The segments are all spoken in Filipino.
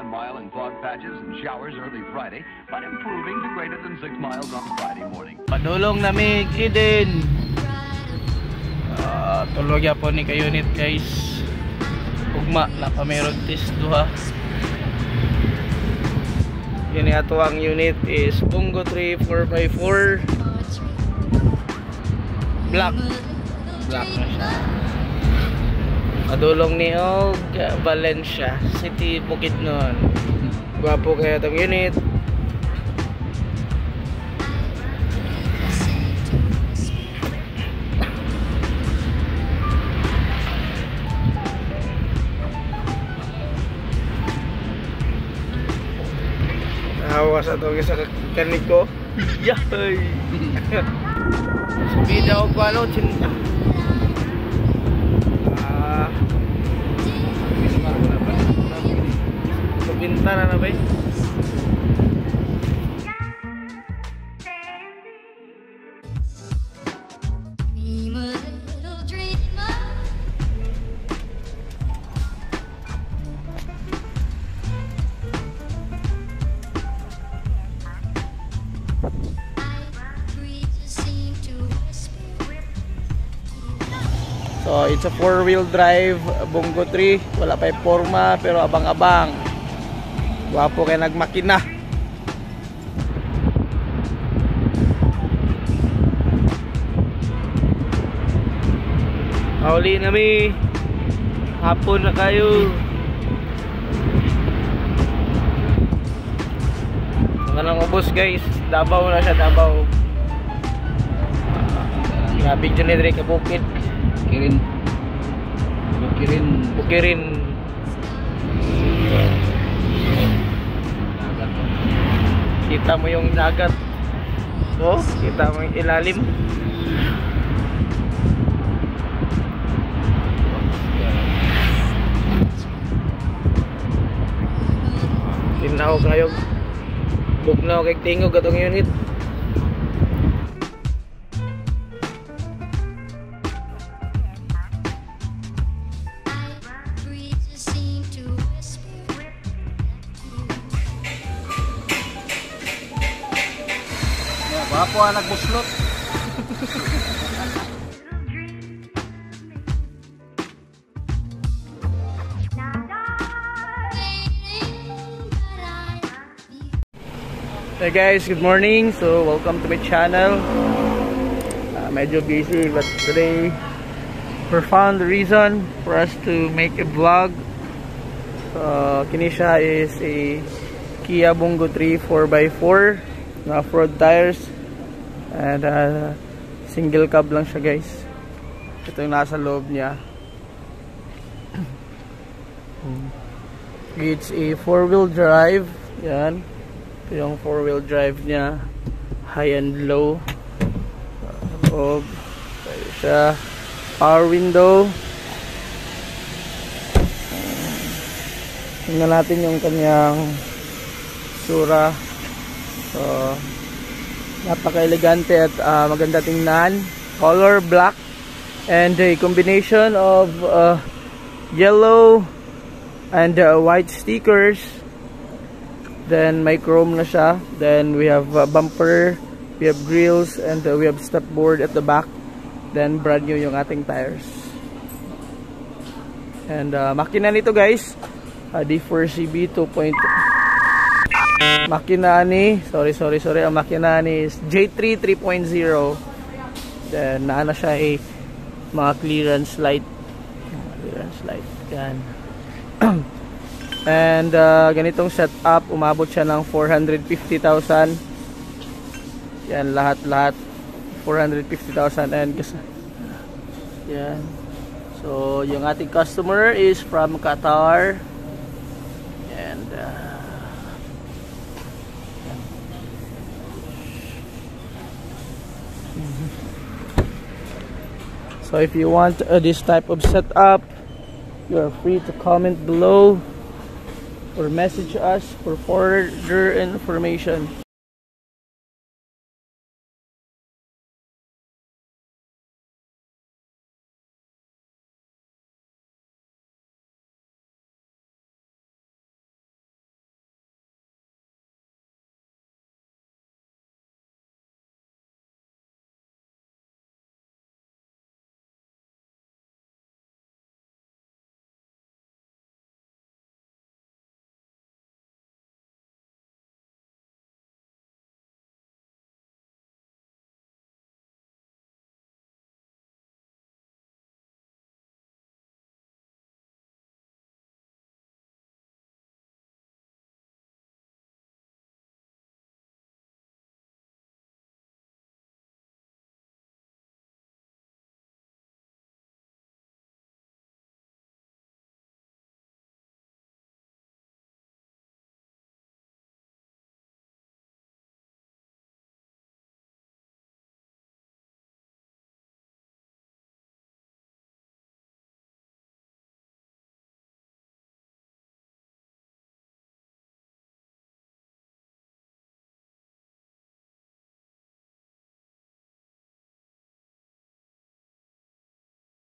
1 mile in fog patches and showers early Friday, but improving to greater than 6 miles on Friday morning. Padulong nami kidin. Tulog ya po ni ka-unit guys. Ugma na pa mayroon test duha. Yun ato ang unit is Bungo 3 4x4 black na siya. Padulong ni Og Valencia City, Bukidnon. Gwapo kaya itong unit. Awas atau sa kanik ko. Yahay. Bida og balo cinta. Bintana na ba? So it's a 4-wheel drive Bungo 3. Wala pa yung forma pero abang-abang. Wapo kay nagmakina. Pauli nami. Hapon na kayo. Mga nang ubos guys. Davao na siya, Davao. Grabe dyan na ka bukid. Bukirin. Kita mo yung dagat. Oh, kita mo yung ilalim. Tinaw kayo. Bugnaw kay tingog atong unit. Wapo ang nagbuslot. Hey guys, good morning. So welcome to my channel. Medyo busy but today we found the reason for us to make a vlog. Kini siya is a Kia Bungo 3 4x4 na off-road tires, and single cab lang siya guys. Ito yung nasa loob niya. It's a 4-wheel drive. Yan. Ito yung 4-wheel drive niya, high and low. Loob. Tayo siya. Power window. Tingnan natin yung kanyang sura. So, napaka-elegante at maganda tingnan. Color black and a combination of yellow and white stickers. Then may chrome na siya. Then we have bumper, we have grills, and we have step board at the back. Then brand new yung ating tires. And makina nito guys, D4CB 2.0. Makina ni, sorry, ang makina ni is J3 3.0. Then naana siya mga clearance light. Yan. And ganitong setup, umabot siya ng 450,000. Yan, lahat 450,000. And yan. So yung ating customer is from Qatar. And so if you want this type of setup, you are free to comment below or message us for further information.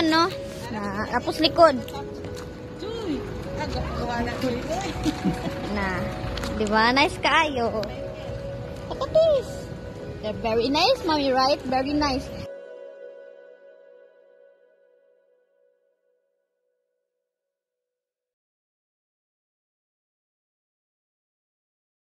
No? Tapos likod. Na, di ba? Nice kaayo. Look at this. They're very nice, mommy, right? Very nice.